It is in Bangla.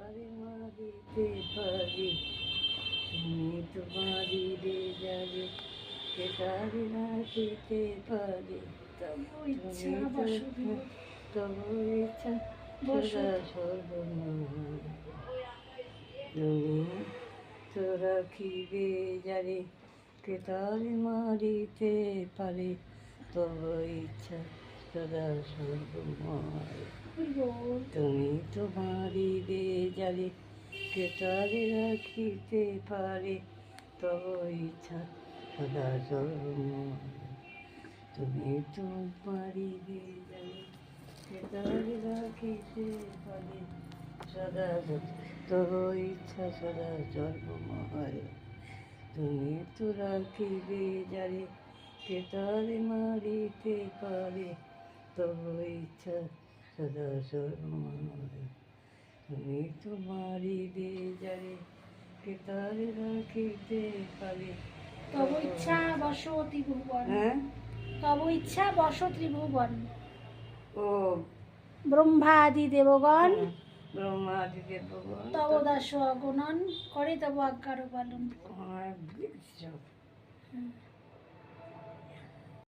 তারে মারিতে পারি তুমি তোমারি রে যাবে কে তারে রাখিতে পারি তবু ইচ্ছা তুমি বসতি তবু ইচ্ছা সদা সর্বময় তুমি তো রাখিবে যারে কে তারে মারিতে পারে তবু ইচ্ছা সদা সর্বময় তুমি তো মারিবে যারে কে তারে রাখিতে পারে তব ইচ্ছা সদা সর্বময় তুমি তো মারিবে যারে কে তারে রাখিতে পারে সদা তব ইচ্ছা সদা সর্বময় তুমি তো রাখিবে যারে কে তারে মারিতে পারে তব ইচ্ছা সদা সর্বময় তুমি তো মারিবে যারে কে তারে রাখিতে পারে তব ইচ্ছা বস ত্রিভুবন হ্যাঁ তব ইচ্ছা বস ত্রিভুবন ও ব্রহ্মাদি দেবগণ ব্রহ্মাদি দেবগণ তব দাস অগণন করে তব আজ্ঞার পালন। আমার